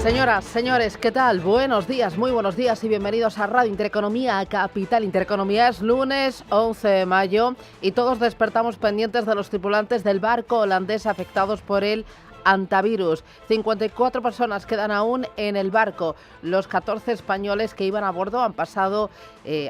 Señoras, señores, ¿qué tal? Buenos días, muy buenos días y bienvenidos a Radio Intereconomía, a Capital Intereconomía. Es lunes 11 de mayo y todos despertamos pendientes de los tripulantes del barco holandés afectados por el hantavirus. 54 personas quedan aún en el barco. Los 14 españoles que iban a bordo han pasado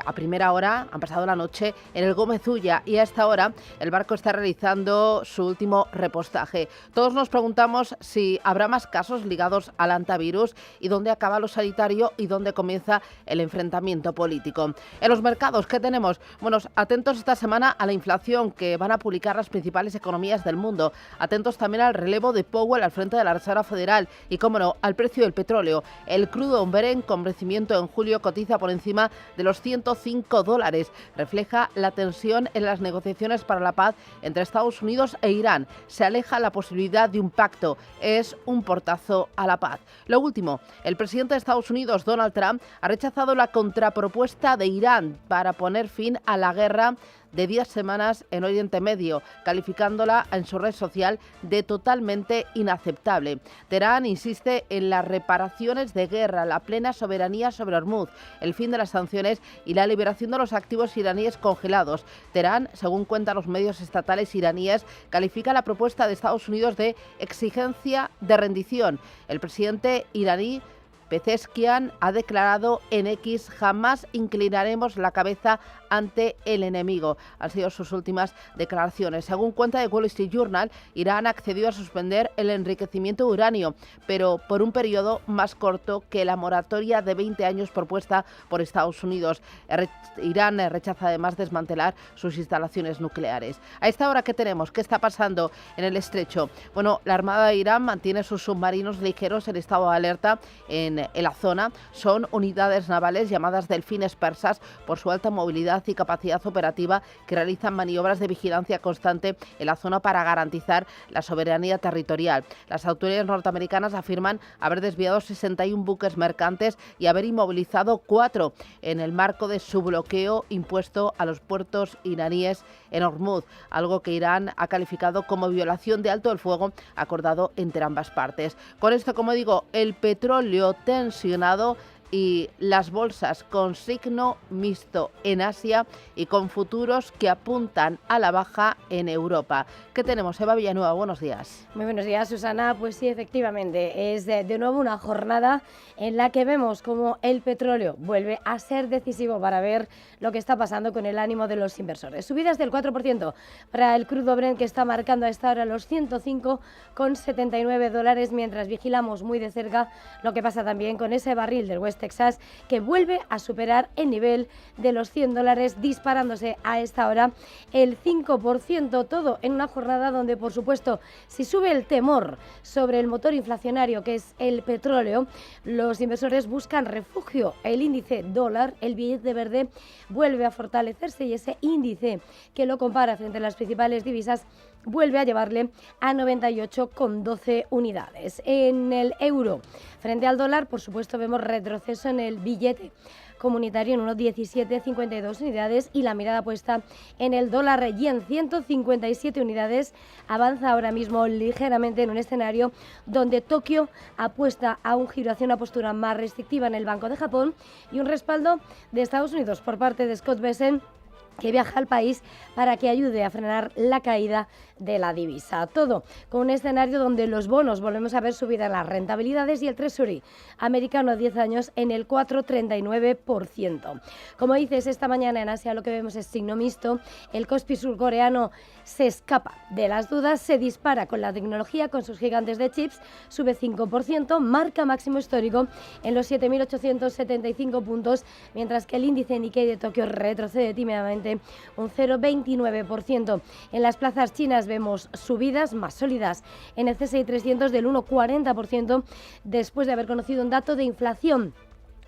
a primera hora, han pasado la noche en el Gómez Ulla y a esta hora el barco está realizando su último repostaje. Todos nos preguntamos si habrá más casos ligados al hantavirus y dónde acaba lo sanitario y dónde comienza el enfrentamiento político. En los mercados, ¿qué tenemos? Bueno, atentos esta semana a la inflación que van a publicar las principales economías del mundo. Atentos también al relevo de Powell al frente de la Reserva Federal y, cómo no, al precio del petróleo. El crudo Brent con vencimiento en julio cotiza por encima de los $105. Refleja la tensión en las negociaciones para la paz entre Estados Unidos e Irán. Se aleja la posibilidad de un pacto. Es un portazo a la paz. Lo último, el presidente de Estados Unidos, Donald Trump, ha rechazado la contrapropuesta de Irán para poner fin a la guerra de 10 semanas en Oriente Medio, calificándola en su red social de totalmente inaceptable. Teherán insiste en las reparaciones de guerra, la plena soberanía sobre Hormuz, el fin de las sanciones y la liberación de los activos iraníes congelados. Teherán, según cuentan los medios estatales iraníes, califica la propuesta de Estados Unidos de exigencia de rendición. El presidente iraní Pezeshkian ha declarado en X: jamás inclinaremos la cabeza ante el enemigo. Han sido sus últimas declaraciones. Según cuenta de Wall Street Journal, Irán accedió a suspender el enriquecimiento de uranio, pero por un periodo más corto que la moratoria de 20 años propuesta por Estados Unidos. Irán rechaza además desmantelar sus instalaciones nucleares. A esta hora, ¿qué tenemos? ¿Qué está pasando en el estrecho? Bueno, la Armada de Irán mantiene sus submarinos ligeros en estado de alerta en la zona. Son unidades navales llamadas delfines persas por su alta movilidad y capacidad operativa, que realizan maniobras de vigilancia constante en la zona para garantizar la soberanía territorial. Las autoridades norteamericanas afirman haber desviado 61 buques mercantes y haber inmovilizado 4 en el marco de su bloqueo impuesto a los puertos iraníes en Hormuz, algo que Irán ha calificado como violación de alto el fuego acordado entre ambas partes. Con esto, como digo, el petróleo tensionado y las bolsas con signo mixto en Asia y con futuros que apuntan a la baja en Europa. ¿Qué tenemos, Eva Villanueva? Buenos días. Muy buenos días, Susana. Pues sí, efectivamente, es de nuevo una jornada en la que vemos cómo el petróleo vuelve a ser decisivo para ver lo que está pasando con el ánimo de los inversores. Subidas del 4% para el crudo Brent, que está marcando a esta hora los $105,79, mientras vigilamos muy de cerca lo que pasa también con ese barril del West Texas, que vuelve a superar el nivel de los $100, disparándose a esta hora el 5%, todo en una jornada donde, por supuesto, si sube el temor sobre el motor inflacionario que es el petróleo, los inversores buscan refugio. El índice dólar, el billete verde, vuelve a fortalecerse y ese índice que lo compara frente a las principales divisas vuelve a llevarle a 98,12 unidades. En el euro, frente al dólar, por supuesto, vemos retroceso en el billete comunitario en unos 17,52 unidades y la mirada puesta en el dólar yen, 157 unidades. Avanza ahora mismo ligeramente en un escenario donde Tokio apuesta a un giro hacia una postura más restrictiva en el Banco de Japón y un respaldo de Estados Unidos por parte de Scott Bessent, que viaja al país para que ayude a frenar la caída de la divisa. Todo con un escenario donde los bonos volvemos a ver subida en las rentabilidades y el Treasury americano a 10 años en el 4,39%. Como dices, esta mañana en Asia lo que vemos es signo mixto. El Kospi surcoreano se escapa de las dudas, se dispara con la tecnología, con sus gigantes de chips, sube 5%, marca máximo histórico en los 7.875 puntos, mientras que el índice Nikkei de Tokio retrocede tímidamente un 0,29%. En las plazas chinas vemos subidas más sólidas en el CSI 300 del 1,40% después de haber conocido un dato de inflación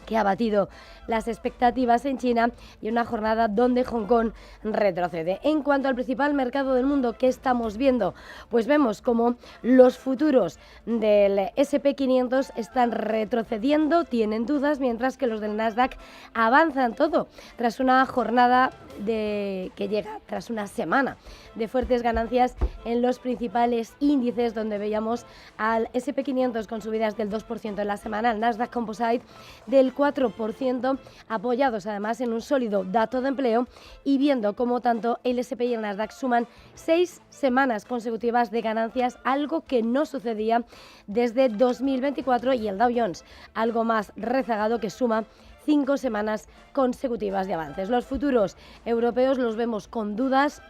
que ha batido las expectativas en China, y una jornada donde Hong Kong retrocede. En cuanto al principal mercado del mundo, ¿qué estamos viendo? Pues vemos como los futuros del S&P 500 están retrocediendo, tienen dudas, mientras que los del Nasdaq avanzan todo tras una jornada que llega tras una semana de fuertes ganancias en los principales índices, donde veíamos al S&P 500 con subidas del 2% en la semana, al Nasdaq Composite del 4%, apoyados además en un sólido dato de empleo, y viendo cómo tanto el S&P y el Nasdaq suman 6 semanas consecutivas de ganancias, algo que no sucedía desde 2024, y el Dow Jones algo más rezagado, que suma 5 semanas consecutivas de avances. Los futuros europeos los vemos con dudas.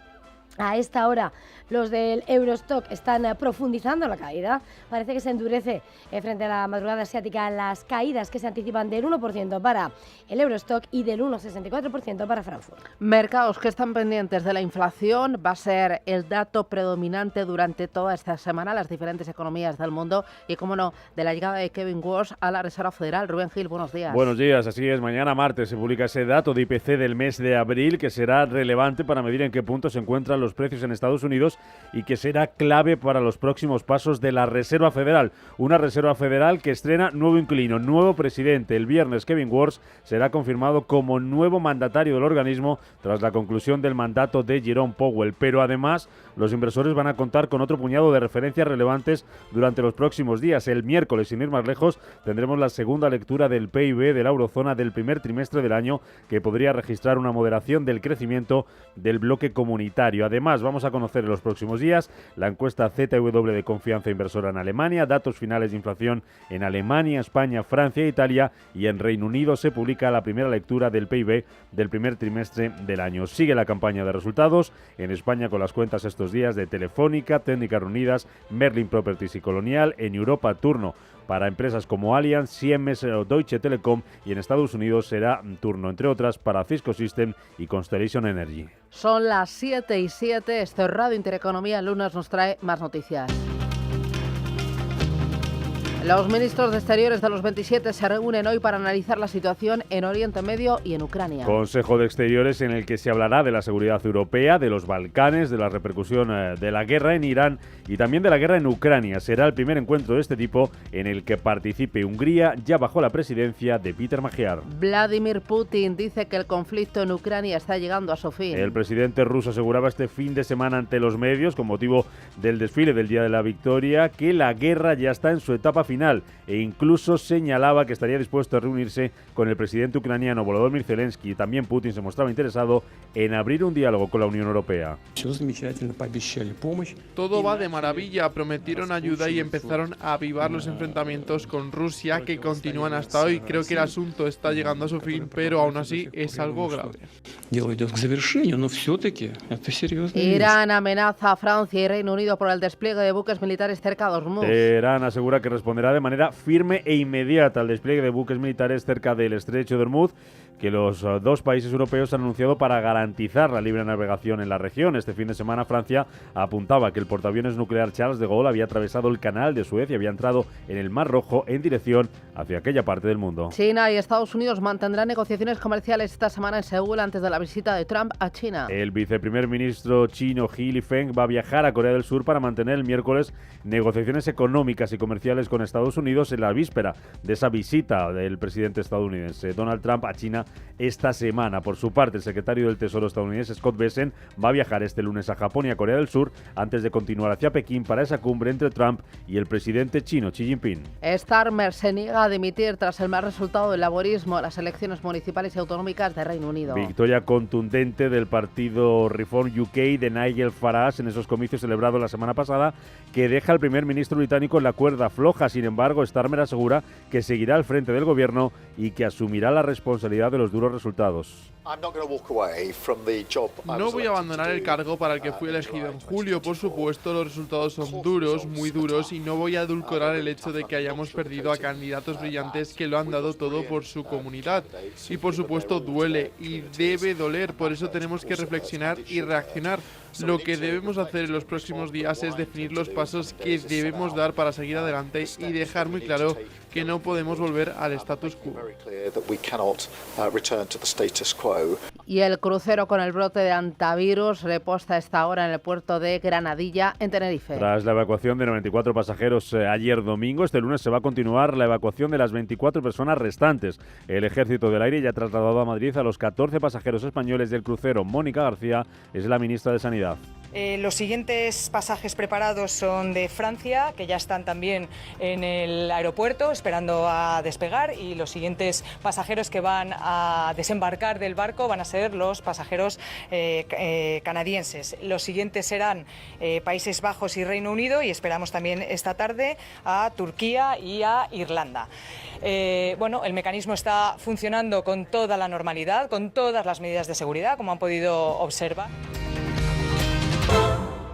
A esta hora los del Eurostock están profundizando la caída. Parece que se endurece frente a la madrugada asiática las caídas, que se anticipan del 1% para el Eurostock y del 1,64% para Frankfurt. Mercados que están pendientes de la inflación. Va a ser el dato predominante durante toda esta semana, las diferentes economías del mundo, y, como no, de la llegada de Kevin Walsh a la Reserva Federal. Rubén Gil, buenos días. Buenos días, así es. Mañana martes se publica ese dato de IPC del mes de abril, que será relevante para medir en qué punto se encuentran los precios en Estados Unidos y que será clave para los próximos pasos de la Reserva Federal. Una Reserva Federal que estrena nuevo inquilino, nuevo presidente. El viernes Kevin Walsh será confirmado como nuevo mandatario del organismo tras la conclusión del mandato de Jerome Powell. Pero además los inversores van a contar con otro puñado de referencias relevantes durante los próximos días. El miércoles, sin ir más lejos, tendremos la segunda lectura del PIB de la eurozona del primer trimestre del año, que podría registrar una moderación del crecimiento del bloque comunitario. Además, vamos a conocer en los próximos días la encuesta ZEW de confianza inversora en Alemania, datos finales de inflación en Alemania, España, Francia e Italia, y en Reino Unido se publica la primera lectura del PIB del primer trimestre del año. Sigue la campaña de resultados en España con las cuentas estos días de Telefónica, Técnicas Reunidas, Merlin Properties y Colonial. En Europa, turno para empresas como Allianz, Siemens o Deutsche Telekom, y en Estados Unidos será turno, entre otras, para Cisco System y Constellation Energy. Son las 7:07, esto es Radio Intereconomía. El lunes nos trae más noticias. Los ministros de Exteriores de los 27 se reúnen hoy para analizar la situación en Oriente Medio y en Ucrania. Consejo de Exteriores en el que se hablará de la seguridad europea, de los Balcanes, de la repercusión de la guerra en Irán y también de la guerra en Ucrania. Será el primer encuentro de este tipo en el que participe Hungría, ya bajo la presidencia de Peter Magyar. Vladimir Putin dice que el conflicto en Ucrania está llegando a su fin. El presidente ruso aseguraba este fin de semana ante los medios, con motivo del desfile del Día de la Victoria, que la guerra ya está en su etapa final, e incluso señalaba que estaría dispuesto a reunirse con el presidente ucraniano Volodymyr Zelensky. También Putin se mostraba interesado en abrir un diálogo con la Unión Europea. Todo va de maravilla, prometieron ayuda y empezaron a avivar los enfrentamientos con Rusia, que continúan hasta hoy. Creo que el asunto está llegando a su fin, pero aún así es algo grave. Irán amenaza a Francia y Reino Unido por el despliegue de buques militares cerca de Hormuz. Teherán asegura que responderá de manera firme e inmediata al despliegue de buques militares cerca del estrecho de Hormuz, que los dos países europeos han anunciado para garantizar la libre navegación en la región. Este fin de semana Francia apuntaba que el portaaviones nuclear Charles de Gaulle había atravesado el canal de Suez y había entrado en el Mar Rojo en dirección hacia aquella parte del mundo. China y Estados Unidos mantendrán negociaciones comerciales esta semana en Seúl antes de la visita de Trump a China. El viceprimer ministro chino He Lifeng va a viajar a Corea del Sur para mantener el miércoles negociaciones económicas y comerciales con Estados Unidos en la víspera de esa visita del presidente estadounidense Donald Trump a China esta semana. Por su parte, el secretario del Tesoro estadounidense Scott Bessent va a viajar este lunes a Japón y a Corea del Sur antes de continuar hacia Pekín para esa cumbre entre Trump y el presidente chino Xi Jinping. Starmer se niega a dimitir tras el mal resultado del laborismo a las elecciones municipales y autonómicas de Reino Unido. Victoria contundente del partido Reform UK de Nigel Farage en esos comicios celebrados la semana pasada, que deja al primer ministro británico en la cuerda floja. Sin embargo, Starmer asegura que seguirá al frente del gobierno y que asumirá la responsabilidad de los duros resultados. No voy a abandonar el cargo para el que fui elegido en julio. Por supuesto, los resultados son duros, muy duros, y no voy a edulcorar el hecho de que hayamos perdido a candidatos brillantes que lo han dado todo por su comunidad. Y por supuesto duele y debe doler, por eso tenemos que reflexionar y reaccionar. Lo que debemos hacer en los próximos días es definir los pasos que debemos dar para seguir adelante y dejar muy claro que no podemos volver al status quo. Y el crucero con el brote de hantavirus reposta a esta hora en el puerto de Granadilla, en Tenerife. Tras la evacuación de 94 pasajeros ayer domingo, este lunes se va a continuar la evacuación de las 24 personas restantes. El Ejército del Aire ya ha trasladado a Madrid a los 14 pasajeros españoles del crucero. Mónica García es la ministra de Sanidad. Los siguientes pasajes preparados son de Francia, que ya están también en el aeropuerto esperando a despegar, y los siguientes pasajeros que van a desembarcar del barco van a ser los pasajeros canadienses. Los siguientes serán Países Bajos y Reino Unido, y esperamos también esta tarde a Turquía y a Irlanda. El mecanismo está funcionando con toda la normalidad, con todas las medidas de seguridad, como han podido observar.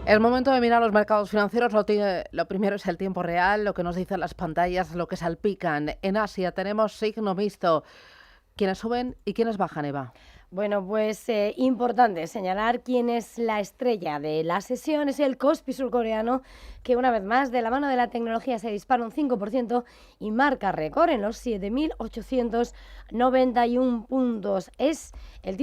Es momento de mirar los mercados financieros. Lo primero es el tiempo real, lo que nos dicen las pantallas, lo que salpican. En Asia tenemos signo mixto. ¿Quiénes suben y quiénes bajan, Eva? Bueno, pues importante señalar quién es la estrella de la sesión. Es el Kospi surcoreano, que una vez más, de la mano de la tecnología, se dispara un 5% y marca récord en los 7.891 puntos. Es el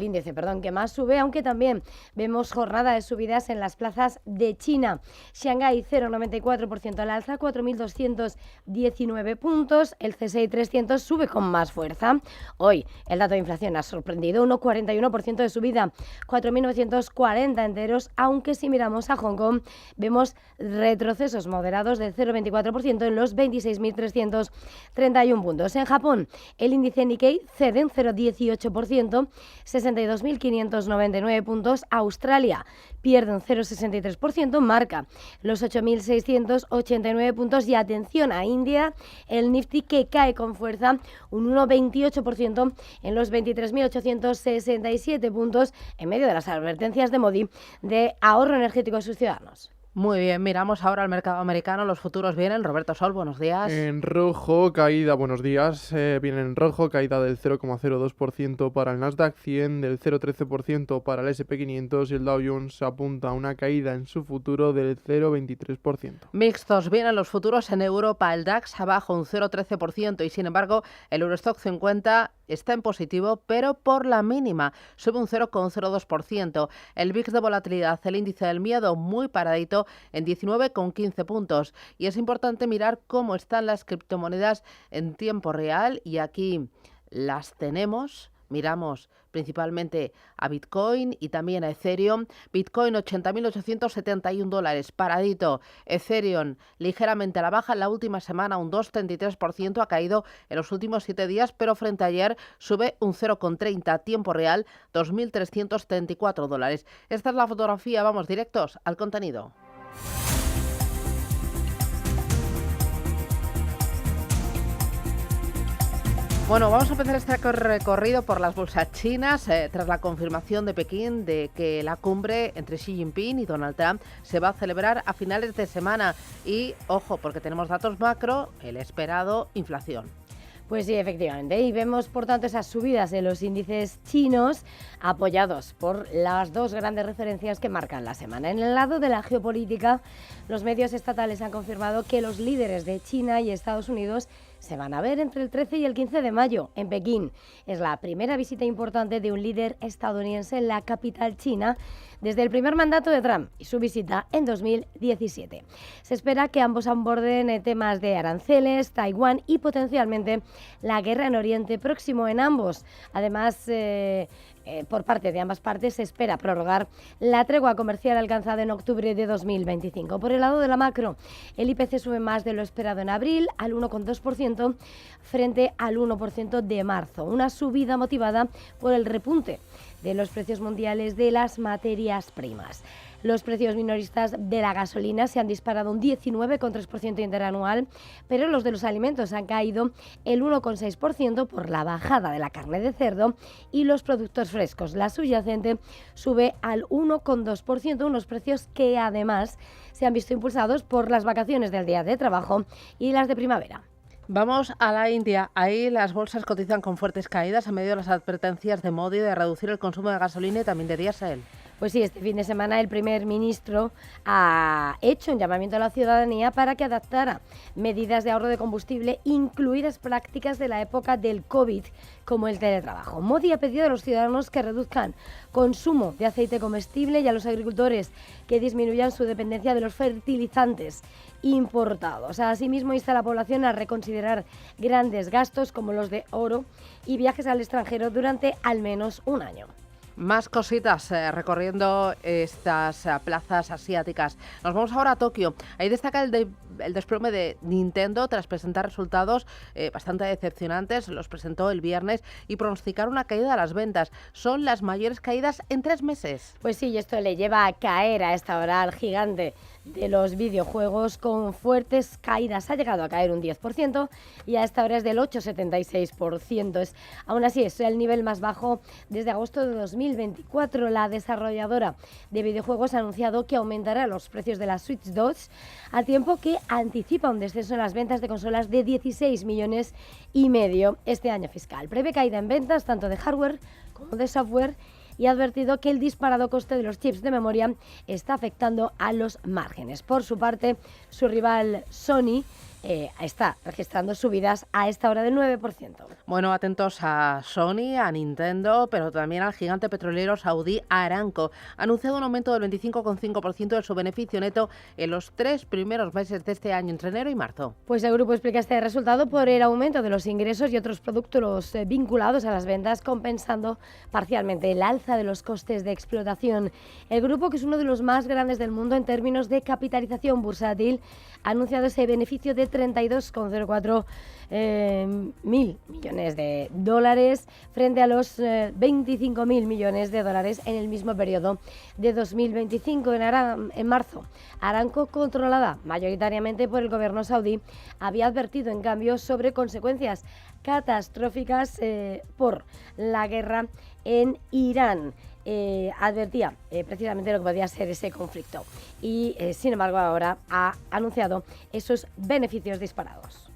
índice que más sube, aunque también vemos jornada de subidas en las plazas de China. Shanghái 0,94% al alza, 4.219 puntos. El CSI 300 sube con más fuerza. Hoy el dato de inflación ha sorprendido, 1,41% de subida, 4.940 enteros, aunque si miramos a Hong Kong vemos retrocesos moderados del 0,24% en los 26.331 puntos. En Japón, el índice Nikkei cede un 0,18%, 62.599 puntos. Australia pierde un 0,63%, marca los 8.689 puntos. Y atención a India, el Nifty, que cae con fuerza un 1,28% en los 23.867 puntos, en medio de las advertencias de Modi de ahorro energético a sus ciudadanos. Muy bien, miramos ahora al mercado americano. Los futuros vienen. Roberto Sol, buenos días. En rojo, caída, buenos días. Viene en rojo, caída del 0,02% para el Nasdaq 100, del 0,13% para el S&P 500, y el Dow Jones apunta a una caída en su futuro del 0,23%. Mixtos vienen los futuros en Europa. El DAX abajo un 0,13% y sin embargo el Eurostock 50 está en positivo, pero por la mínima. Sube un 0,02%. El VIX de volatilidad, el índice del miedo, muy paradito en 19,15 puntos. Y es importante mirar cómo están las criptomonedas en tiempo real, y aquí las tenemos. Miramos principalmente a Bitcoin y también a Ethereum. Bitcoin 80.871 dólares, paradito. Ethereum ligeramente a la baja en la última semana, un 2,33%, ha caído en los últimos 7 días, pero frente a ayer sube un 0,30, tiempo real 2.334 dólares. Esta es la fotografía, vamos directos al contenido. Bueno, vamos a empezar este recorrido por las bolsas chinas tras la confirmación de Pekín de que la cumbre entre Xi Jinping y Donald Trump se va a celebrar a finales de semana. Y, ojo, porque tenemos datos macro, el esperado inflación. Pues sí, efectivamente, y vemos por tanto esas subidas de los índices chinos apoyados por las dos grandes referencias que marcan la semana. En el lado de la geopolítica, los medios estatales han confirmado que los líderes de China y Estados Unidos se van a ver entre el 13 y el 15 de mayo en Pekín. Es la primera visita importante de un líder estadounidense en la capital china desde el primer mandato de Trump y su visita en 2017. Se espera que ambos aborden temas de aranceles, Taiwán y potencialmente la guerra en Oriente Próximo. En ambos, además, por parte de ambas partes, se espera prorrogar la tregua comercial alcanzada en octubre de 2025. Por el lado de la macro, el IPC sube más de lo esperado en abril, al 1,2% frente al 1% de marzo. Una subida motivada por el repunte de los precios mundiales de las materias primas. Los precios minoristas de la gasolina se han disparado un 19,3% interanual, pero los de los alimentos han caído el 1,6% por la bajada de la carne de cerdo y los productos frescos. La subyacente sube al 1,2%, unos precios que además se han visto impulsados por las vacaciones del día de trabajo y las de primavera. Vamos a la India. Ahí las bolsas cotizan con fuertes caídas en medio de las advertencias de Modi de reducir el consumo de gasolina y también de diésel. Pues sí, este fin de semana el primer ministro ha hecho un llamamiento a la ciudadanía para que adaptara medidas de ahorro de combustible, incluidas prácticas de la época del COVID, como el teletrabajo. Modi ha pedido a los ciudadanos que reduzcan consumo de aceite comestible y a los agricultores que disminuyan su dependencia de los fertilizantes importados. Asimismo, insta a la población a reconsiderar grandes gastos como los de oro y viajes al extranjero durante al menos un año. Más cositas recorriendo estas plazas asiáticas. Nos vamos ahora a Tokio. Ahí destaca el desplome de Nintendo tras presentar resultados bastante decepcionantes. Los presentó el viernes y pronosticar una caída de las ventas. Son las mayores caídas en 3 meses. Pues sí, y esto le lleva a caer a esta hora al gigante de los videojuegos con fuertes caídas. Ha llegado a caer un 10% y a esta hora es del 8,76%. Aún así es el nivel más bajo desde agosto de 2024. La desarrolladora de videojuegos ha anunciado que aumentará los precios de la Switch 2 al tiempo que anticipa un descenso en las ventas de consolas de 16,5 millones este año fiscal. Prevé caída en ventas tanto de hardware como de software y ha advertido que el disparado coste de los chips de memoria está afectando a los márgenes. Por su parte, su rival Sony está registrando subidas a esta hora del 9%. Bueno, atentos a Sony, a Nintendo, pero también al gigante petrolero saudí Aramco. Ha anunciado un aumento del 25,5% de su beneficio neto en los 3 primeros meses de este año, entre enero y marzo. Pues el grupo explica este resultado por el aumento de los ingresos y otros productos vinculados a las ventas, compensando parcialmente el alza de los costes de explotación. El grupo, que es uno de los más grandes del mundo en términos de capitalización bursátil, ha anunciado ese beneficio de 32,04 mil millones de dólares frente a los 25.000 millones de dólares en el mismo periodo de 2025. En marzo, Aramco, controlada mayoritariamente por el gobierno saudí, había advertido en cambio sobre consecuencias catastróficas por la guerra en Irán. Advertía precisamente lo que podía ser ese conflicto y sin embargo ahora ha anunciado esos beneficios disparados.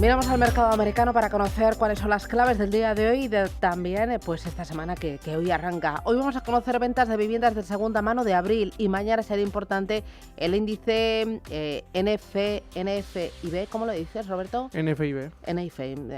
Miramos al mercado americano para conocer cuáles son las claves del día de hoy y también pues esta semana que hoy arranca. Hoy vamos a conocer ventas de viviendas de segunda mano de abril y mañana será importante el índice NFIB, ¿cómo lo dices, Roberto? NFIB. NFIB,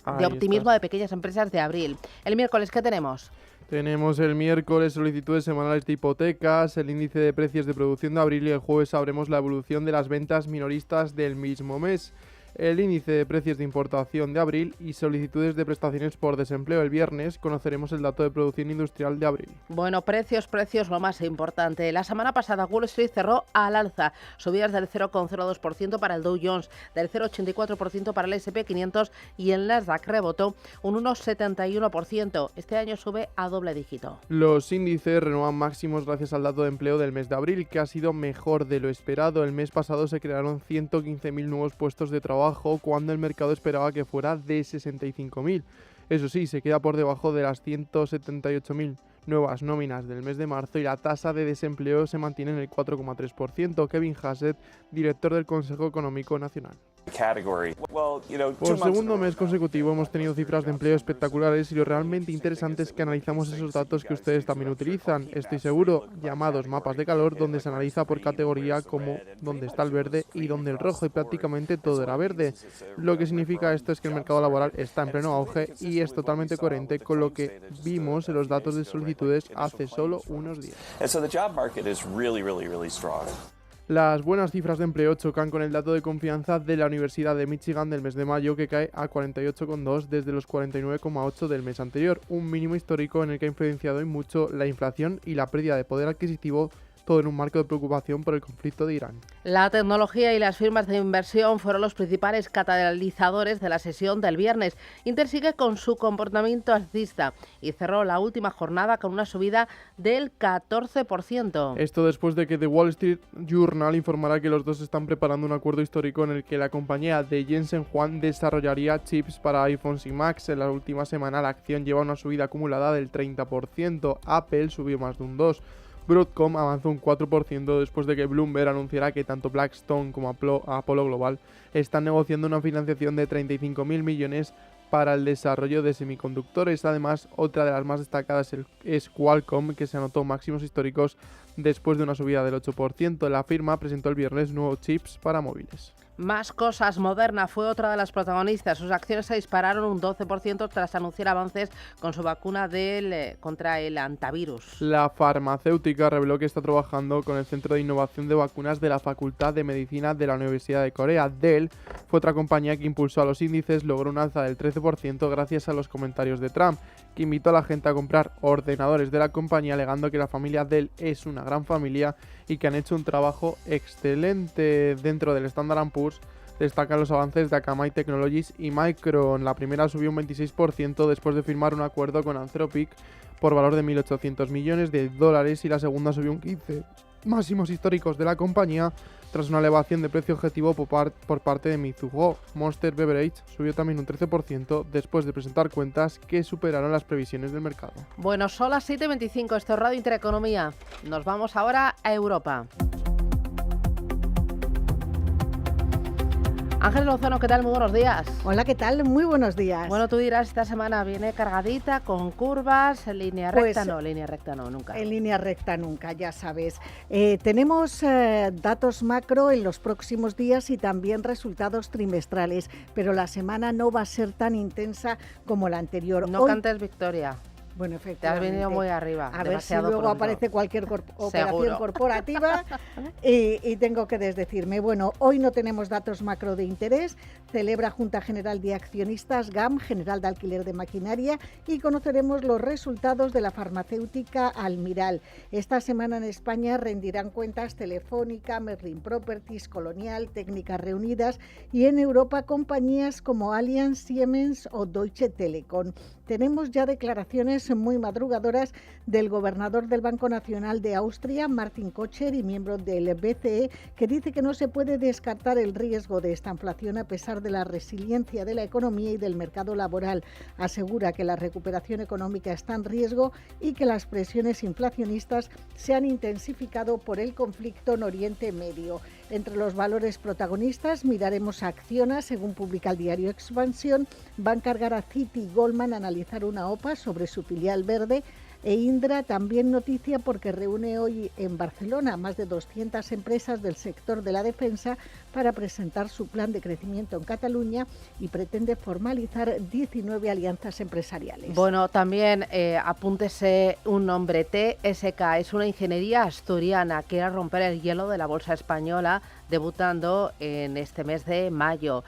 Ahí de optimismo estás. de pequeñas empresas de abril. El miércoles, ¿qué tenemos? Tenemos el miércoles solicitudes semanales de hipotecas, el índice de precios de producción de abril y el jueves sabremos la evolución de las ventas minoristas del mismo mes. El índice de precios de importación de abril y solicitudes de prestaciones por desempleo el viernes conoceremos el dato de producción industrial de abril. Bueno, precios, lo más importante. La semana pasada Wall Street cerró al alza, subidas del 0,02% para el Dow Jones, del 0,84% para el S&P 500 y el Nasdaq rebotó un 1,71%. Este año sube a doble dígito. Los índices renuevan máximos gracias al dato de empleo del mes de abril, que ha sido mejor de lo esperado. El mes pasado se crearon 115.000 nuevos puestos de trabajo, cuando el mercado esperaba que fuera de 65.000. Eso sí, se queda por debajo de las 178.000 nuevas nóminas del mes de marzo y la tasa de desempleo se mantiene en el 4,3%. Kevin Hassett, director del Consejo Económico Nacional. Por segundo mes consecutivo hemos tenido cifras de empleo espectaculares y lo realmente interesante es que analizamos esos datos que ustedes también utilizan, estoy seguro, llamados mapas de calor, donde se analiza por categoría como dónde está el verde y dónde el rojo, y prácticamente todo era verde. Lo que significa esto es que el mercado laboral está en pleno auge y es totalmente coherente con lo que vimos en los datos de solicitudes hace solo unos días. Las buenas cifras de empleo chocan con el dato de confianza de la Universidad de Michigan del mes de mayo, que cae a 48,2 desde los 49,8 del mes anterior, un mínimo histórico en el que ha influenciado y mucho la inflación y la pérdida de poder adquisitivo, todo en un marco de preocupación por el conflicto de Irán. La tecnología y las firmas de inversión fueron los principales catalizadores de la sesión del viernes. Inter sigue con su comportamiento alcista y cerró la última jornada con una subida del 14%. Esto después de que The Wall Street Journal informara que los dos están preparando un acuerdo histórico en el que la compañía de Jensen Huang desarrollaría chips para iPhones y Macs. En la última semana la acción lleva una subida acumulada del 30%. Apple subió más de un 2%. Broadcom avanzó un 4% después de que Bloomberg anunciara que tanto Blackstone como Apollo Global están negociando una financiación de 35.000 millones para el desarrollo de semiconductores. Además, otra de las más destacadas es Qualcomm, que se anotó máximos históricos después de una subida del 8%. La firma presentó el viernes nuevos chips para móviles. Más cosas. Moderna fue otra de las protagonistas. Sus acciones se dispararon un 12% tras anunciar avances con su vacuna contra el antivirus. La farmacéutica reveló que está trabajando con el Centro de Innovación de Vacunas de la Facultad de Medicina de la Universidad de Corea. Dell fue otra compañía que impulsó a los índices, logró un alza del 13% gracias a los comentarios de Trump, que invitó a la gente a comprar ordenadores de la compañía, alegando que la familia Dell es una gran familia y que han hecho un trabajo excelente. Dentro del Standard & Poor's destacan los avances de Akamai Technologies y Micron. La primera subió un 26% después de firmar un acuerdo con Anthropic por valor de 1.800 millones de dólares y la segunda subió un 15%. Máximos históricos de la compañía tras una elevación de precio objetivo por parte de Mizuho. Monster Beverage subió también un 13% después de presentar cuentas que superaron las previsiones del mercado. Bueno, son las 7:25, esto es Radio Intereconomía. Nos vamos ahora a Europa. Ángel Lozano, ¿qué tal? Muy buenos días. Hola, ¿qué tal? Muy buenos días. Bueno, tú dirás, esta semana viene cargadita, con curvas, en línea recta no, nunca. En línea recta nunca, ya sabes. Tenemos datos macro en los próximos días y también resultados trimestrales, pero la semana no va a ser tan intensa como la anterior. No cantes victoria. Bueno, Te has efectivamente. venido muy arriba. A ver si luego pronto. aparece cualquier operación Seguro. corporativa y tengo que desdecirme. Bueno, hoy no tenemos datos macro de interés. Celebra Junta General de Accionistas GAM, General de Alquiler de Maquinaria, y conoceremos los resultados de la farmacéutica Almiral. Esta semana en España rendirán cuentas Telefónica, Merlin Properties, Colonial, Técnicas Reunidas, y en Europa compañías como Allianz, Siemens o Deutsche Telekom. Tenemos ya declaraciones muy madrugadoras del gobernador del Banco Nacional de Austria, Martin Kocher, y miembro del BCE, que dice que no se puede descartar el riesgo de esta inflación a pesar de la resiliencia de la economía y del mercado laboral. Asegura que la recuperación económica está en riesgo y que las presiones inflacionistas se han intensificado por el conflicto en Oriente Medio. Entre los valores protagonistas miraremos a Acciona, según publica el diario Expansión. Va a encargar a Citi y Goldman analizar una OPA sobre su filial verde. E Indra también noticia porque reúne hoy en Barcelona a más de 200 empresas del sector de la defensa para presentar su plan de crecimiento en Cataluña y pretende formalizar 19 alianzas empresariales. Bueno, también apúntese un nombre, TSK, es una ingeniería asturiana que quiere romper el hielo de la bolsa española, debutando en este mes de mayo.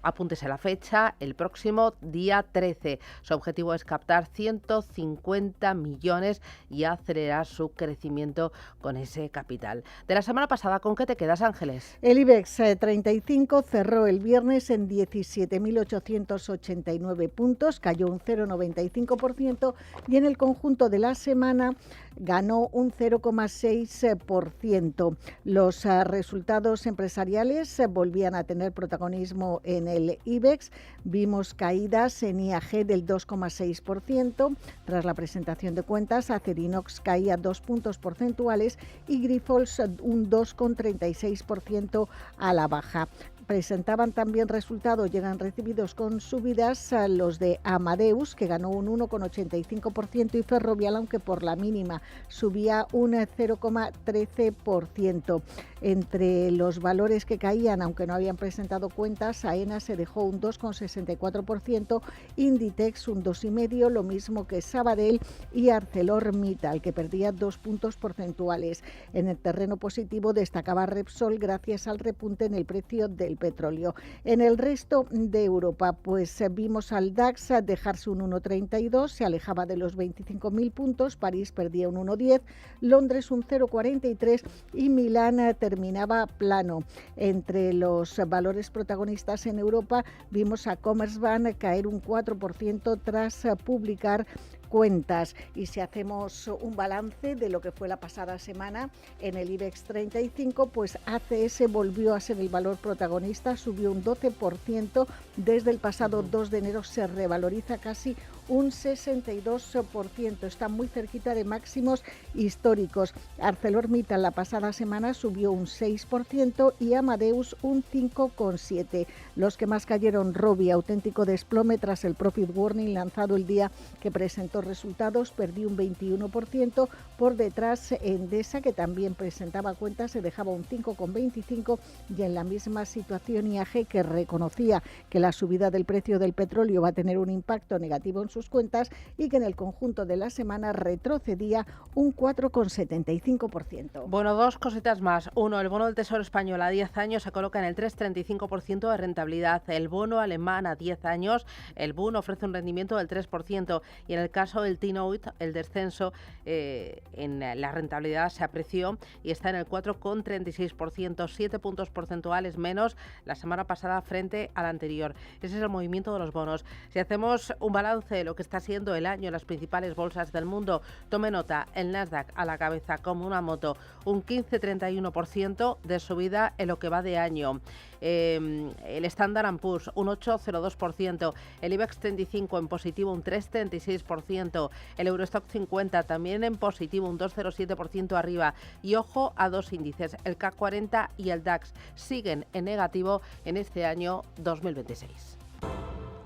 Apúntese la fecha, el próximo día 13. Su objetivo es captar 150 millones y acelerar su crecimiento con ese capital. De la semana pasada, ¿con qué te quedas, Ángeles? El IBEX 35 cerró el viernes en 17.889 puntos, cayó un 0,95% y en el conjunto de la semana ganó un 0,6%. Los resultados empresariales volvían a tener protagonismo en el IBEX. Vimos caídas en IAG del 2,6%. Tras la presentación de cuentas, Acerinox caía 2 puntos porcentuales y Grifols un 2,36% a la baja. Presentaban también resultados, llegan recibidos con subidas los de Amadeus, que ganó un 1,85%, y Ferrovial, aunque por la mínima, subía un 0,13%. Entre los valores que caían, aunque no habían presentado cuentas, AENA se dejó un 2,64%, Inditex un 2,5%, lo mismo que Sabadell y ArcelorMittal, que perdía 2 puntos porcentuales. En el terreno positivo destacaba Repsol gracias al repunte en el precio del petróleo. En el resto de Europa, pues vimos al DAX dejarse un 1,32, se alejaba de los 25.000 puntos, París perdía un 1,10, Londres un 0,43 y Milán terminaba plano. Entre los valores protagonistas en Europa vimos a Commerzbank caer un 4% tras publicar cuentas. Y si hacemos un balance de lo que fue la pasada semana en el IBEX 35, pues ACS volvió a ser el valor protagonista, subió un 12%, desde el pasado 2 de enero se revaloriza casi un 62%. Está muy cerquita de máximos históricos. ArcelorMittal la pasada semana subió un 6% y Amadeus un 5,7%. Los que más cayeron, Robi, auténtico desplome tras el profit warning lanzado el día que presentó resultados, perdió un 21%. Por detrás, Endesa, que también presentaba cuentas, se dejaba un 5,25%, y en la misma situación IAG, que reconocía que la subida del precio del petróleo va a tener un impacto negativo en sus cuentas y que en el conjunto de la semana retrocedía un 4,75%. Bueno, dos cositas más. Uno, el bono del Tesoro español a 10 años se coloca en el 3,35% de rentabilidad. El bono alemán a 10 años, el Bund, ofrece un rendimiento del 3%. Y en el caso del T-Note, el descenso en la rentabilidad se apreció y está en el 4,36%, 7 puntos porcentuales menos la semana pasada frente al anterior. Ese es el movimiento de los bonos. Si hacemos un balance de lo que está siendo el año en las principales bolsas del mundo, tome nota, el Nasdaq a la cabeza como una moto, un 15,31% de subida en lo que va de año. El Standard & Poor's un 8,02%, el IBEX 35 en positivo un 3,36%, el Eurostock 50 también en positivo un 2,07% arriba, y ojo a dos índices, el CAC 40 y el DAX siguen en negativo en este año 2026.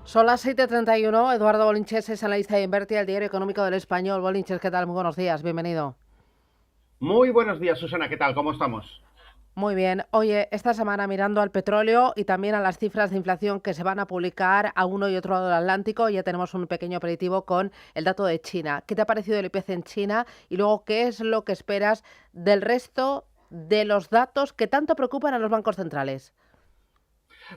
Son las 7:31, Eduardo Bolinches es analista de Invertia, el diario económico del Español. Bolinches, ¿qué tal? Muy buenos días, bienvenido. Muy buenos días, Susana, ¿qué tal? ¿Cómo estamos? Muy bien. Oye, esta semana mirando al petróleo y también a las cifras de inflación que se van a publicar a uno y otro lado del Atlántico, ya tenemos un pequeño aperitivo con el dato de China. ¿Qué te ha parecido el IPC en China? Y luego, ¿qué es lo que esperas del resto de los datos que tanto preocupan a los bancos centrales?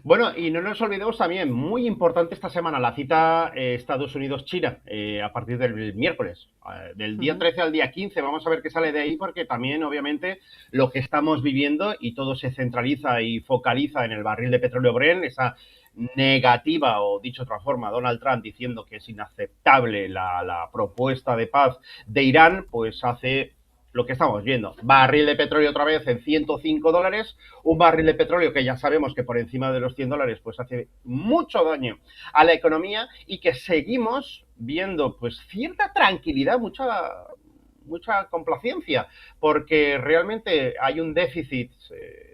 Bueno, y no nos olvidemos también, muy importante esta semana, la cita Estados Unidos-China, a partir del miércoles. Del día 13 al día 15, vamos a ver qué sale de ahí, porque también, obviamente, lo que estamos viviendo, y todo se centraliza y focaliza en el barril de petróleo Brent, esa negativa, o dicho de otra forma, Donald Trump diciendo que es inaceptable la propuesta de paz de Irán, pues hace lo que estamos viendo. Barril de petróleo otra vez en $105, un barril de petróleo que ya sabemos que por encima de los $100 pues hace mucho daño a la economía, y que seguimos viendo pues cierta tranquilidad, mucha complacencia, porque realmente hay un déficit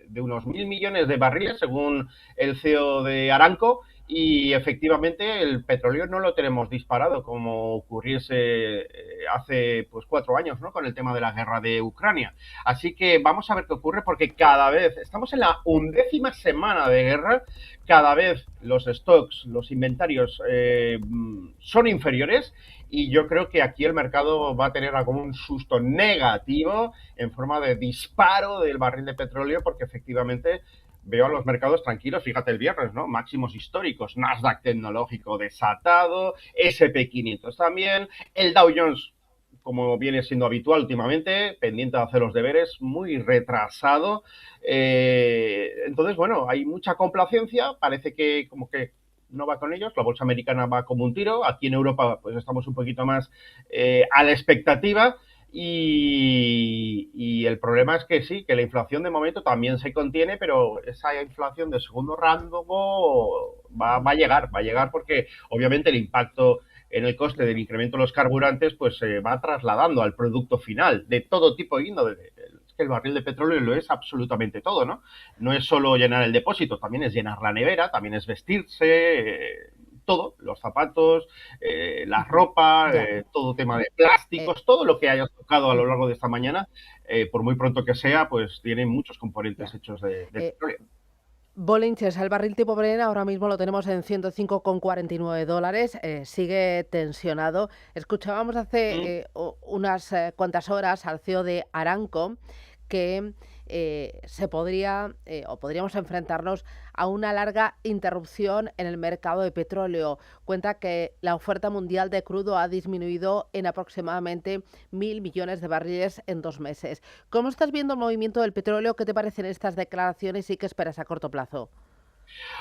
de unos 1.000 millones de barriles según el CEO de Aramco, y efectivamente el petróleo no lo tenemos disparado como ocurriese hace pues 4 años, ¿no? Con el tema de la guerra de Ucrania. Así que vamos a ver qué ocurre, porque cada vez estamos en la 11ª semana de guerra, cada vez los stocks, los inventarios son inferiores, y yo creo que aquí el mercado va a tener algún susto negativo en forma de disparo del barril de petróleo, porque efectivamente veo a los mercados tranquilos. Fíjate el viernes, ¿no? Máximos históricos, Nasdaq tecnológico desatado, S&P 500 también, el Dow Jones, como viene siendo habitual últimamente, pendiente de hacer los deberes, muy retrasado. Entonces, bueno, hay mucha complacencia, parece que como que no va con ellos, la bolsa americana va como un tiro, aquí en Europa pues estamos un poquito más a la expectativa. Y el problema es que sí, que la inflación de momento también se contiene, pero esa inflación de segundo rango va a llegar porque obviamente el impacto en el coste del incremento de los carburantes pues se va trasladando al producto final de todo tipo de índole. Es que el barril de petróleo lo es absolutamente todo, ¿no? No es solo llenar el depósito, también es llenar la nevera, también es vestirse, todo, los zapatos, la ropa, todo tema de plásticos, todo lo que hayas tocado a lo largo de esta mañana, por muy pronto que sea, pues tiene muchos componentes hechos de petróleo. Bolinches, el barril tipo Brent ahora mismo lo tenemos en $105,49, sigue tensionado. Escuchábamos hace unas cuantas horas al CEO de Aramco que se podría o podríamos enfrentarnos a una larga interrupción en el mercado de petróleo. Cuenta que la oferta mundial de crudo ha disminuido en aproximadamente 1.000 millones de barriles en 2 meses. ¿Cómo estás viendo el movimiento del petróleo? ¿Qué te parecen estas declaraciones y qué esperas a corto plazo?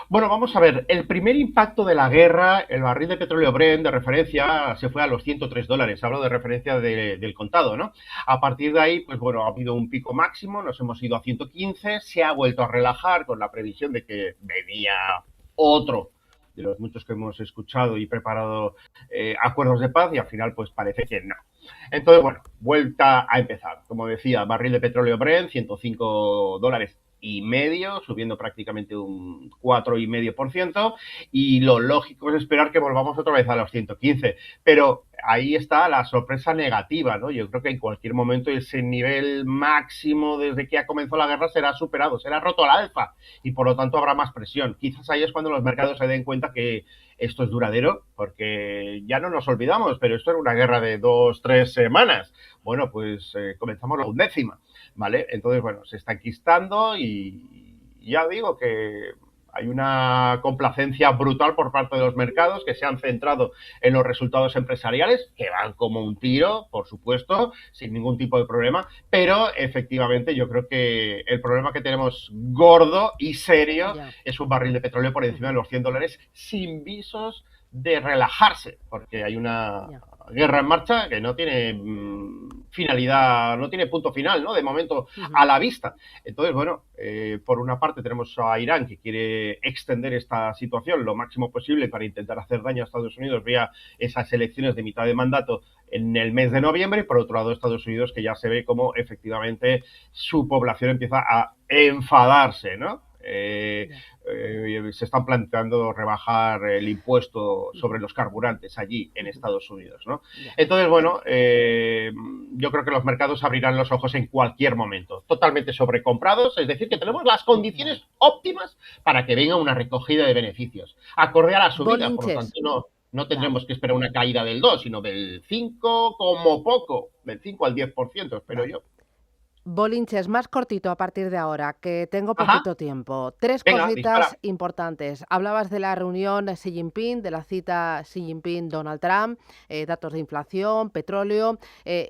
Bueno, vamos a ver, el primer impacto de la guerra, el barril de petróleo Brent de referencia se fue a los $103, hablo de referencia del contado, ¿no? A partir de ahí, pues bueno, ha habido un pico máximo, nos hemos ido a 115, se ha vuelto a relajar con la previsión de que venía otro de los muchos que hemos escuchado y preparado acuerdos de paz, y al final pues parece que no. Entonces, bueno, vuelta a empezar. Como decía, barril de petróleo Brent, $105,5, subiendo prácticamente un 4,5%, y lo lógico es esperar que volvamos otra vez a los 115. Pero ahí está la sorpresa negativa, ¿no? Yo creo que en cualquier momento ese nivel máximo desde que ha comenzado la guerra será superado, será roto al alza, y por lo tanto habrá más presión. Quizás ahí es cuando los mercados se den cuenta que esto es duradero, porque ya no nos olvidamos, pero esto era una guerra de 2-3 semanas. Bueno, pues comenzamos la 11ª, ¿vale? Entonces, bueno, se está enquistando y ya digo que hay una complacencia brutal por parte de los mercados que se han centrado en los resultados empresariales, que van como un tiro, por supuesto, sin ningún tipo de problema, pero efectivamente yo creo que el problema que tenemos gordo y serio es un barril de petróleo por encima de los $100 sin visos de relajarse, porque hay una guerra en marcha que no tiene finalidad, no tiene punto final, ¿no? De momento a la vista. Entonces, bueno, por una parte tenemos a Irán que quiere extender esta situación lo máximo posible para intentar hacer daño a Estados Unidos vía esas elecciones de mitad de mandato en el mes de noviembre, y por otro lado Estados Unidos, que ya se ve como efectivamente su población empieza a enfadarse, ¿no? Se están planteando rebajar el impuesto sobre los carburantes allí en Estados Unidos, ¿no? Entonces, bueno, yo creo que los mercados abrirán los ojos en cualquier momento, totalmente sobrecomprados, es decir, que tenemos las condiciones óptimas para que venga una recogida de beneficios, acorde a la subida, por lo tanto no tendremos que esperar una caída del 2, sino del 5 como poco, del 5 al 10%, espero yo. Bolinches, más cortito a partir de ahora, que tengo poquito tiempo. Tres cositas importantes. Hablabas de la reunión Xi Jinping, de la cita Xi Jinping-Donald Trump, datos de inflación, petróleo.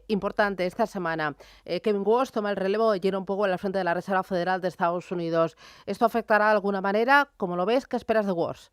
Importante esta semana. Kevin Walsh toma el relevo de Jerome Powell al frente de la Reserva Federal de Estados Unidos. ¿Esto afectará de alguna manera? ¿Cómo lo ves? ¿Qué esperas de Walsh?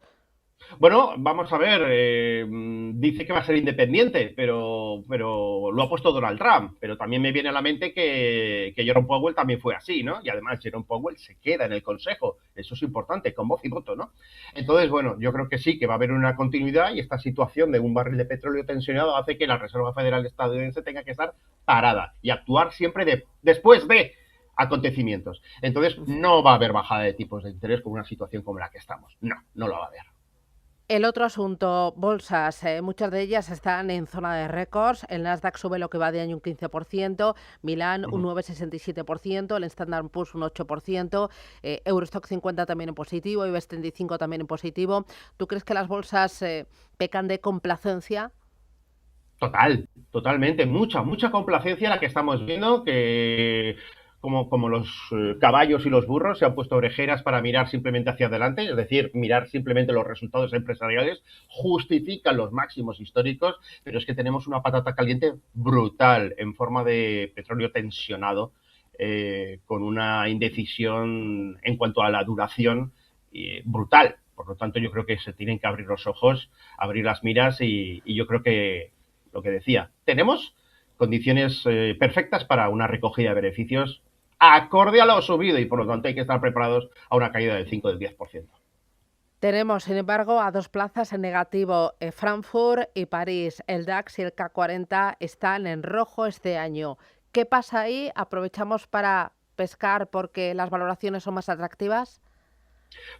Bueno, vamos a ver, dice que va a ser independiente, pero lo ha puesto Donald Trump, pero también me viene a la mente que Jerome Powell también fue así, ¿no? Y además Jerome Powell se queda en el Consejo, eso es importante, con voz y voto, ¿no? Entonces, bueno, yo creo que sí, que va a haber una continuidad, y esta situación de un barril de petróleo tensionado hace que la Reserva Federal estadounidense tenga que estar parada y actuar siempre después de acontecimientos. Entonces, no va a haber bajada de tipos de interés con una situación como la que estamos. No lo va a haber. El otro asunto, bolsas, muchas de ellas están en zona de récords. El Nasdaq sube lo que va de año un 15%, Milán un 9,67%, el Standard & Poor's un 8%, Eurostock 50 también en positivo, IBEX 35 también en positivo. ¿Tú crees que las bolsas pecan de complacencia? Totalmente, mucha complacencia la que estamos viendo, que como los caballos y los burros se han puesto orejeras para mirar simplemente hacia adelante, es decir, mirar simplemente los resultados empresariales, justifican los máximos históricos, pero es que tenemos una patata caliente brutal en forma de petróleo tensionado, con una indecisión en cuanto a la duración brutal. Por lo tanto, yo creo que se tienen que abrir los ojos, abrir las miras, y yo creo que lo que decía, tenemos condiciones perfectas para una recogida de beneficios acorde a lo subido, y por lo tanto hay que estar preparados a una caída del 5 o del 10%. Tenemos, sin embargo, a dos plazas en negativo, Frankfurt y París. El DAX y el K40 están en rojo este año. ¿Qué pasa ahí? ¿Aprovechamos para pescar porque las valoraciones son más atractivas?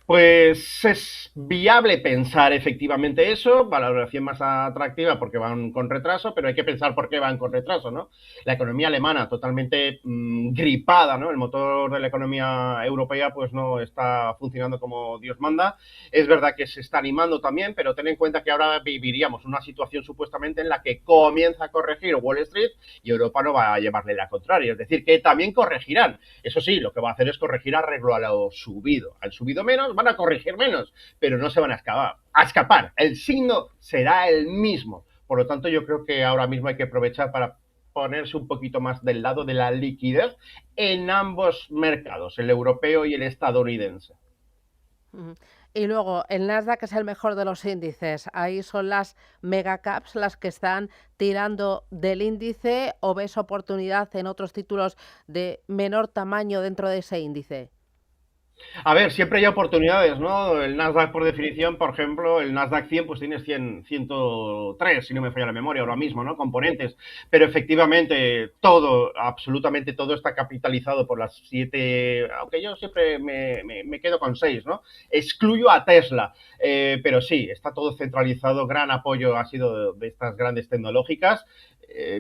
Pues es viable pensar efectivamente eso, valoración más atractiva porque van con retraso, pero hay que pensar por qué van con retraso, ¿no? La economía alemana totalmente gripada, ¿no? El motor de la economía europea pues no está funcionando como Dios manda. Es verdad que se está animando también, pero ten en cuenta que ahora viviríamos una situación supuestamente en la que comienza a corregir Wall Street y Europa no va a llevarle la contraria, es decir, que también corregirán. Eso sí, lo que va a hacer es corregir arreglo a lo subido. Al subido menos, van a corregir menos, pero no se van a escapar. El signo será el mismo. Por lo tanto, yo creo que ahora mismo hay que aprovechar para ponerse un poquito más del lado de la liquidez en ambos mercados, el europeo y el estadounidense. Y luego, el Nasdaq es el mejor de los índices. Ahí son las megacaps las que están tirando del índice, ¿o ves oportunidad en otros títulos de menor tamaño dentro de ese índice? A ver, siempre hay oportunidades, ¿no? El Nasdaq, por definición, por ejemplo, el Nasdaq 100, pues tienes 103, si no me falla la memoria ahora mismo, ¿no? Componentes. Pero efectivamente, todo, absolutamente todo está capitalizado por las 7, aunque yo siempre me quedo con 6, ¿no? Excluyo a Tesla. Pero sí, está todo centralizado. Gran apoyo ha sido de estas grandes tecnológicas.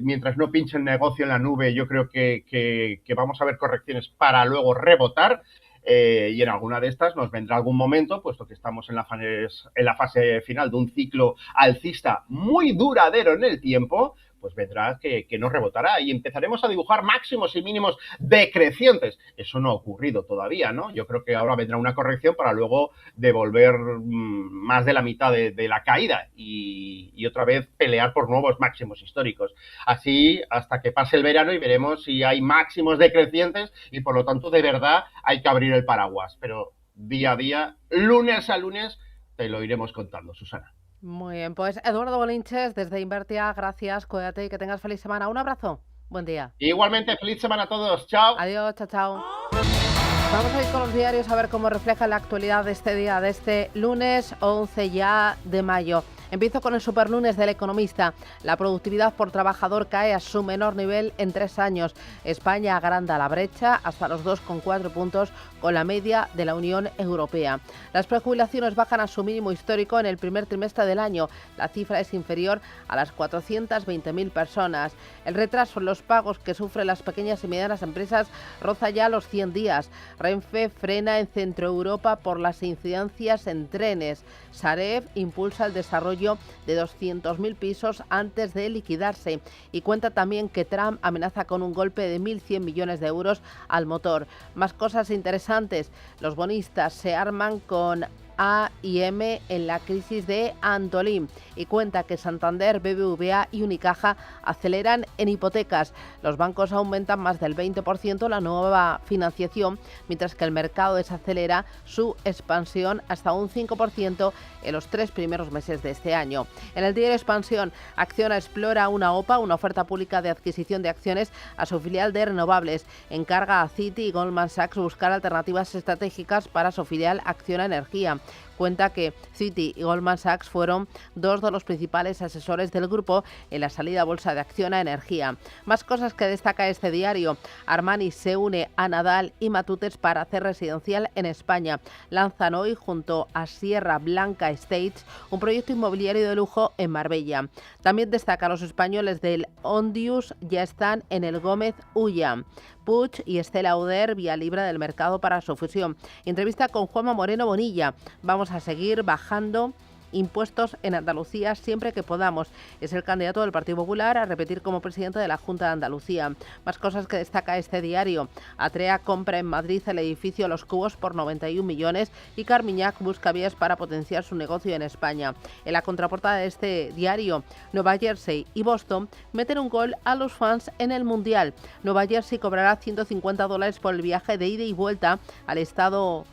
Mientras no pinche el negocio en la nube, yo creo que vamos a ver correcciones para luego rebotar. Y en alguna de estas nos vendrá algún momento, puesto que estamos en la fase final de un ciclo alcista muy duradero en el tiempo, pues vendrá que nos rebotará y empezaremos a dibujar máximos y mínimos decrecientes. Eso no ha ocurrido todavía, ¿no? Yo creo que ahora vendrá una corrección para luego devolver más de la mitad de la caída y otra vez pelear por nuevos máximos históricos. Así hasta que pase el verano y veremos si hay máximos decrecientes y por lo tanto de verdad hay que abrir el paraguas. Pero día a día, lunes a lunes, te lo iremos contando, Susana. Muy bien, pues Eduardo Bolinches desde Invertia, gracias, cuídate y que tengas feliz semana. Un abrazo, buen día. Igualmente, feliz semana a todos, chao. Adiós, chao, chao. Vamos a ir con los diarios a ver cómo refleja la actualidad de este día, de este lunes 11 ya de mayo. Empiezo con el superlunes del Economista. La productividad por trabajador cae a su menor nivel en 3 años. España agranda la brecha hasta los 2,4 puntos con la media de la Unión Europea. Las prejubilaciones bajan a su mínimo histórico en el primer trimestre del año. La cifra es inferior a las 420.000 personas. El retraso en los pagos que sufren las pequeñas y medianas empresas roza ya los 100 días. Renfe frena en Centro Europa por las incidencias en trenes. Sareb impulsa el desarrollo de 200.000 pisos antes de liquidarse y cuenta también que Trump amenaza con un golpe de 1.100 millones de euros al motor. Más cosas interesantes. Los bonistas se arman con A&M en la crisis de Antolín y cuenta que Santander, BBVA y Unicaja aceleran en hipotecas. Los bancos aumentan más del 20% la nueva financiación, mientras que el mercado desacelera su expansión hasta un 5% en los 3 primeros meses de este año. En el diario Expansión, Acciona explora una OPA, una oferta pública de adquisición de acciones a su filial de renovables. Encarga a Citi y Goldman Sachs buscar alternativas estratégicas para su filial Acciona Energía. Cuenta que Citi y Goldman Sachs fueron 2 de los principales asesores del grupo en la salida a bolsa de Acciona Energía. Más cosas que destaca este diario. Armani se une a Nadal y Matutes para hacer residencial en España. Lanzan hoy junto a Sierra Blanca Estates un proyecto inmobiliario de lujo en Marbella. También destaca los españoles del Ondius ya están en el Gómez Ulla. Puig y Estela Auder vía libre del mercado para su fusión. Entrevista con Juanma Moreno Bonilla. Vamos a seguir bajando impuestos en Andalucía siempre que podamos. Es el candidato del Partido Popular a repetir como presidente de la Junta de Andalucía. Más cosas que destaca este diario. Atrea compra en Madrid el edificio Los Cubos por 91 millones y Carmiñac busca vías para potenciar su negocio en España. En la contraportada de este diario, Nueva Jersey y Boston meten un gol a los fans en el Mundial. Nueva Jersey cobrará $150 por el viaje de ida y vuelta al estadio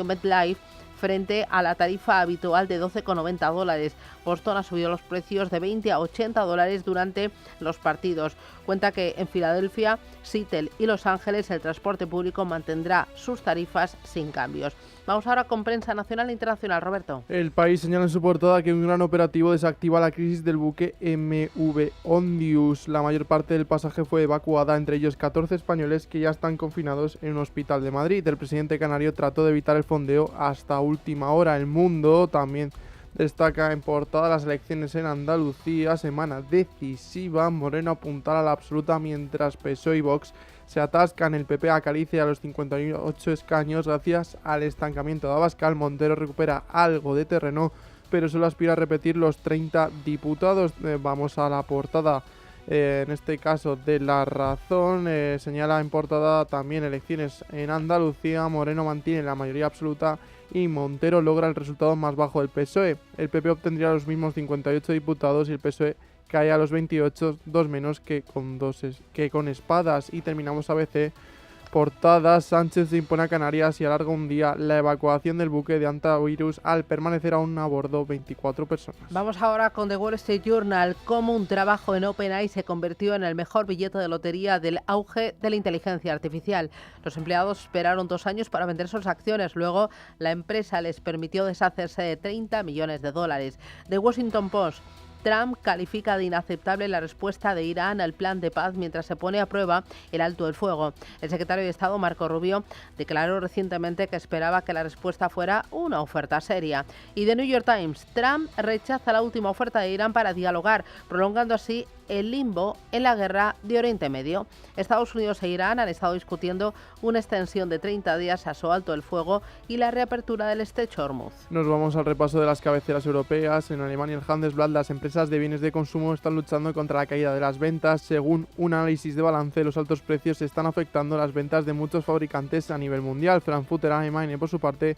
MetLife frente a la tarifa habitual de $12,90. Boston ha subido los precios de $20 a $80 durante los partidos. Cuenta que en Filadelfia, Seattle y Los Ángeles el transporte público mantendrá sus tarifas sin cambios. Vamos ahora con prensa nacional e internacional. Roberto. El País señala en su portada que un gran operativo desactiva la crisis del buque MV Ondius. La mayor parte del pasaje fue evacuada, entre ellos 14 españoles que ya están confinados en un hospital de Madrid. El presidente canario trató de evitar el fondeo hasta última hora. El Mundo también destaca en portada las elecciones en Andalucía, semana decisiva. Moreno apuntala a la absoluta mientras PSOE y Vox se atascan. El PP acaricia a los 58 escaños gracias al estancamiento de Abascal. Montero recupera algo de terreno, pero solo aspira a repetir los 30 diputados. Vamos a la portada, en este caso de La Razón. Señala en portada también elecciones en Andalucía. Moreno mantiene la mayoría absoluta y Montero logra el resultado más bajo del PSOE. El PP obtendría los mismos 58 diputados y el PSOE cae a los 28, 2 menos que con espadas. Y terminamos ABC portada, Sánchez se impone a Canarias y alarga un día la evacuación del buque de antivirus al permanecer aún a bordo 24 personas. Vamos ahora con The Wall Street Journal, cómo un trabajo en OpenAI se convirtió en el mejor billete de lotería del auge de la inteligencia artificial. Los empleados esperaron 2 años para vender sus acciones, luego la empresa les permitió deshacerse de $30 millones. The Washington Post: Trump califica de inaceptable la respuesta de Irán al plan de paz mientras se pone a prueba el alto el fuego. El secretario de Estado, Marco Rubio, declaró recientemente que esperaba que la respuesta fuera una oferta seria. Y The New York Times: Trump rechaza la última oferta de Irán para dialogar, prolongando así el limbo en la guerra de Oriente Medio. Estados Unidos e Irán han estado discutiendo una extensión de 30 días a su alto el fuego y la reapertura del estrecho Hormuz. Nos vamos al repaso de las cabeceras europeas. En Alemania, el Handelsblatt: las empresas de bienes de consumo están luchando contra la caída de las ventas. Según un análisis de balance, los altos precios están afectando las ventas de muchos fabricantes a nivel mundial. Frankfurter Allgemeine, por su parte,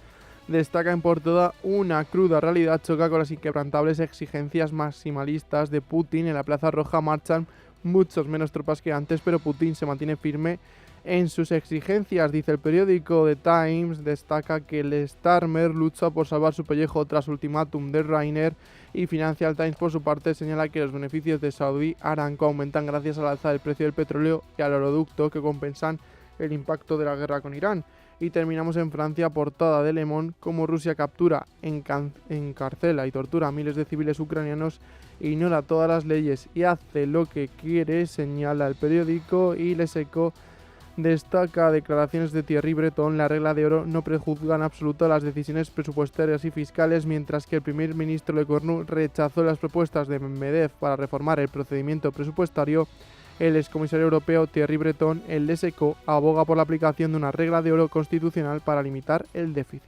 destaca en portada: una cruda realidad choca con las inquebrantables exigencias maximalistas de Putin. En la Plaza Roja marchan muchos menos tropas que antes, pero Putin se mantiene firme en sus exigencias. Dice el periódico The Times, destaca que el Starmer lucha por salvar su pellejo tras ultimátum de Rainer, y Financial Times, por su parte, señala que los beneficios de Saudi Aramco aumentan gracias al alza del precio del petróleo y al oleoducto, que compensan el impacto de la guerra con Irán. Y terminamos en Francia, portada de Le Monde: como Rusia captura, encarcela y tortura a miles de civiles ucranianos, ignora todas las leyes y hace lo que quiere, señala el periódico. Y Les Echos destaca declaraciones de Thierry Breton: la regla de oro no prejuzga en absoluto las decisiones presupuestarias y fiscales, mientras que el primer ministro Lecornu rechazó las propuestas de Medvedev para reformar el procedimiento presupuestario. El excomisario europeo Thierry Breton, en Les Echos, aboga por la aplicación de una regla de oro constitucional para limitar el déficit.